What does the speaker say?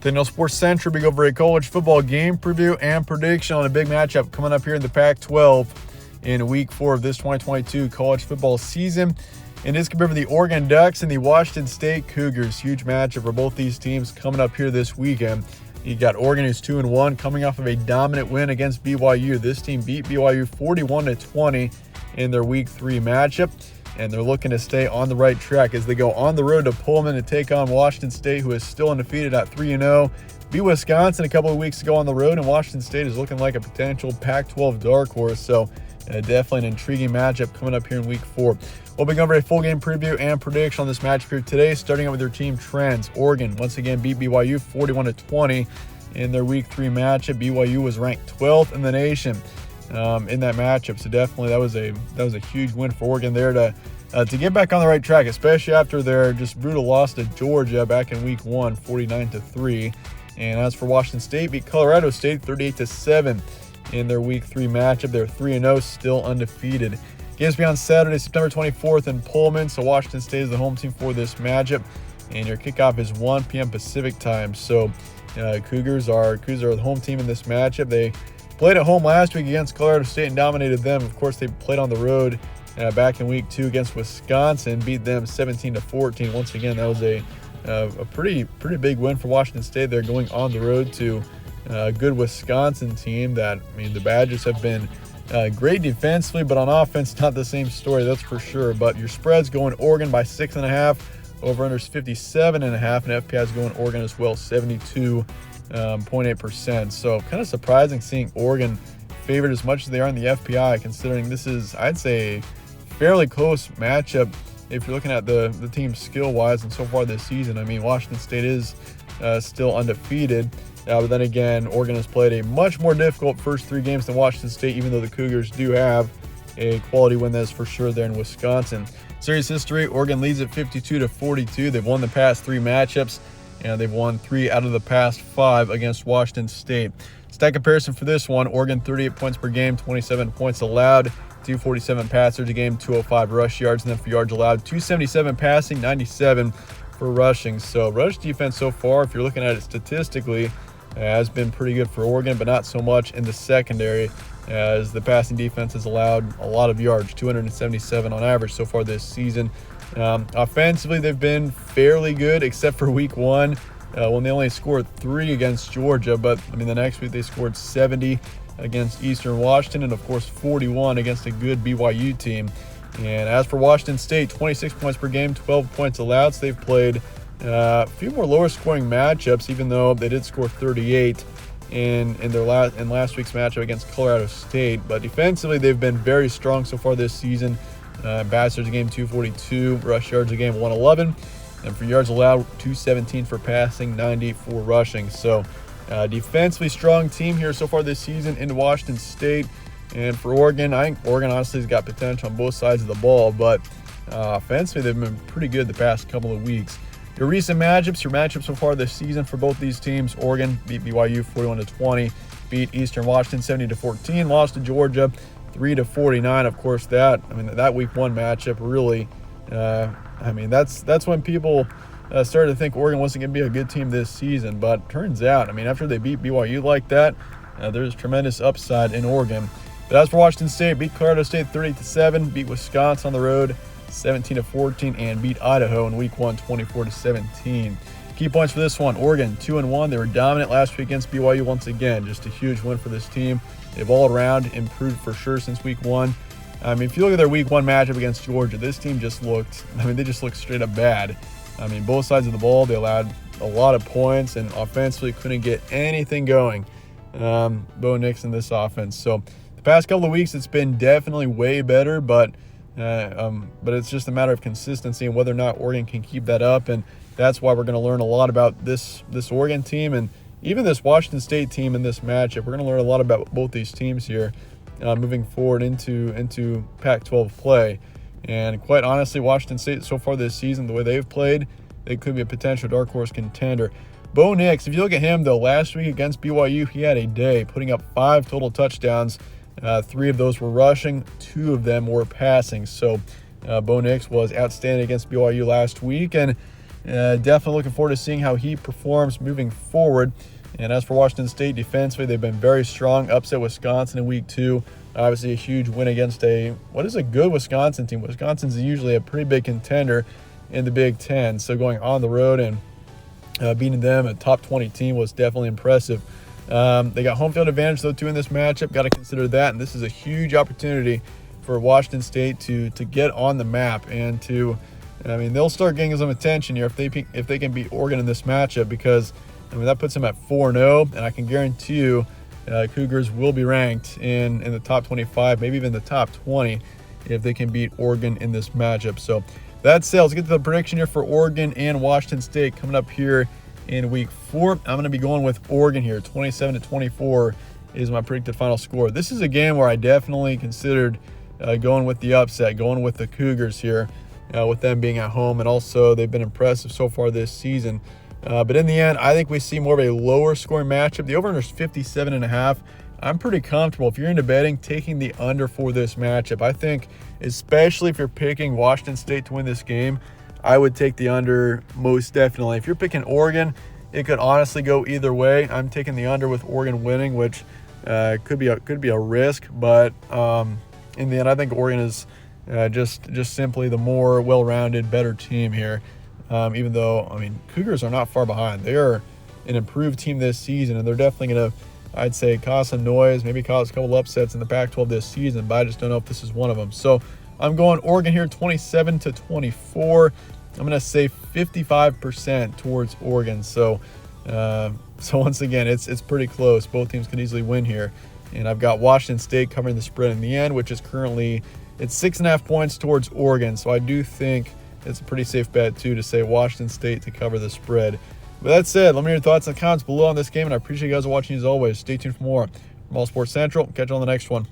Then on Sports Central, we go over a college football game preview and prediction on a big matchup coming up here in the Pac-12 in Week 4 of this 2022 college football season. And it's compared to the Oregon Ducks and the Washington State Cougars. Huge matchup for both these teams coming up here this weekend. You got Oregon, who's 2-1, coming off of a dominant win against BYU. This team beat BYU 41-20 in their Week 3 matchup, and they're looking to stay on the right track as they go on the road to Pullman to take on Washington State, who is still undefeated at 3-0. Beat Wisconsin a couple of weeks ago on the road, and Washington State is looking like a potential Pac-12 dark horse. So definitely an intriguing matchup coming up here in Week 4. We'll be going over a full game preview and prediction on this matchup here today, starting out with their team trends. Oregon once again beat BYU 41-20 in their Week 3 matchup. BYU was ranked 12th in the nation in that matchup, so definitely that was a huge win for Oregon there to get back on the right track, especially after their just brutal loss to Georgia back in Week 1, 49-3. And as for Washington State, beat Colorado State 38-7 in their Week 3 matchup. They're 3-0, still undefeated. Games be on Saturday, September 24th in Pullman, so Washington State is the home team for this matchup, and your kickoff is 1 p.m. Pacific time. So Cougars are the home team in this matchup. They played at home last week against Colorado State and dominated them. Of course, they played on the road back in Week 2 against Wisconsin, beat them 17-14. Once again, that was a pretty big win for Washington State. They're going on the road to a good Wisconsin team that, the Badgers have been great defensively, but on offense, not the same story, that's for sure. But your spread's going Oregon by 6.5, over-under's 57.5, and FPI's going Oregon as well, 72.8%. So kind of surprising seeing Oregon favored as much as they are in the FPI, considering this is, I'd say, a fairly close matchup if you're looking at the team skill-wise. And so far this season, Washington State is still undefeated. But then again, Oregon has played a much more difficult first 3 games than Washington State, even though the Cougars do have a quality win that's for sure there in Wisconsin. Series history, Oregon leads at 52-42. They've won the past 3 matchups, and they've won 3 out of the past 5 against Washington State. Stat comparison for this one, Oregon 38 points per game, 27 points allowed, 247 passers a game, 205 rush yards, and then for yards allowed, 277 passing, 97 for rushing. So rush defense so far, if you're looking at it statistically, has been pretty good for Oregon, but not so much in the secondary, as the passing defense has allowed a lot of yards, 277 on average so far this season. Offensively, they've been fairly good, except for Week 1, when they only scored 3 against Georgia. But the next week they scored 70 against Eastern Washington, and of course 41 against a good BYU team. And as for Washington State, 26 points per game, 12 points allowed. So they've played a few more lower scoring matchups, even though they did score 38 in last week's matchup against Colorado State. But defensively, they've been very strong so far this season. Passers a game, 242, rush yards a game, 111, and for yards allowed, 217 for passing, 90 for rushing. So defensively strong team here so far this season in Washington State. And for Oregon, I think Oregon honestly has got potential on both sides of the ball, but offensively they've been pretty good the past couple of weeks. Your recent matchups so far this season for both these teams: Oregon beat BYU 41-20, beat Eastern Washington 70-14, lost to Georgia 3-49. Of course, that Week 1 matchup really, that's when people started to think Oregon wasn't going to be a good team this season. But turns out, after they beat BYU like that, there's tremendous upside in Oregon. But as for Washington State, beat Colorado State 38-7, beat Wisconsin on the road 17-14, and beat Idaho in Week 1 24-17. Key points for this one: Oregon 2-1. They were dominant last week against BYU once again. Just a huge win for this team. They've all around improved for sure since Week 1. If you look at their Week 1 matchup against Georgia, this team just looked, they just looked straight up bad. Both sides of the ball, they allowed a lot of points, and offensively couldn't get anything going. Bo Nix in this offense. So the past couple of weeks, it's been definitely way better, but it's just a matter of consistency and whether or not Oregon can keep that up. And that's why we're going to learn a lot about this Oregon team and even this Washington State team in this matchup. We're going to learn a lot about both these teams here moving forward into Pac-12 play. And quite honestly, Washington State so far this season, the way they've played, they could be a potential dark horse contender. Bo Nix, if you look at him, though, last week against BYU, he had a day, putting up 5 total touchdowns. 3 of those were rushing, 2 of them were passing. So Bo Nix was outstanding against BYU last week. And Definitely looking forward to seeing how he performs moving forward. And as for Washington State defensively, they've been very strong. Upset Wisconsin in week 2. Obviously a huge win against a good Wisconsin team. Wisconsin's usually a pretty big contender in the Big Ten. So going on the road and beating them, a top 20 team, was definitely impressive. They got home field advantage, though, too, in this matchup. Got to consider that. And this is a huge opportunity for Washington State to get on the map and they'll start getting some attention here if they can beat Oregon in this matchup, because that puts them at 4-0, and I can guarantee you Cougars will be ranked in the top 25, maybe even the top 20, if they can beat Oregon in this matchup. So that said, let's get to the prediction here for Oregon and Washington State coming up here in week 4. I'm going to be going with Oregon here. 27-24 is my predicted final score. This is a game where I definitely considered going with the upset, going with the Cougars here, with them being at home, and also they've been impressive so far this season. But in the end, I think we see more of a lower scoring matchup. The over-under is 57.5. I'm pretty comfortable, if you're into betting, taking the under for this matchup. I think, especially if you're picking Washington State to win this game, I would take the under most definitely. If you're picking Oregon, it could honestly go either way. I'm taking the under with Oregon winning, which could be a risk, but in the end, I think Oregon is just simply the more well-rounded, better team here. Even though, Cougars are not far behind. They are an improved team this season, and they're definitely going to, I'd say, cause some noise, maybe cause a couple upsets in the Pac-12 this season, but I just don't know if this is one of them. So I'm going Oregon here, 27-24. I'm going to say 55% towards Oregon. So once again, it's pretty close. Both teams can easily win here. And I've got Washington State covering the spread in the end, which is currently, it's 6.5 points towards Oregon. So I do think it's a pretty safe bet, too, to say Washington State to cover the spread. But that said, let me know your thoughts in the comments below on this game, and I appreciate you guys watching as always. Stay tuned for more from All Sports Central. Catch you on the next one.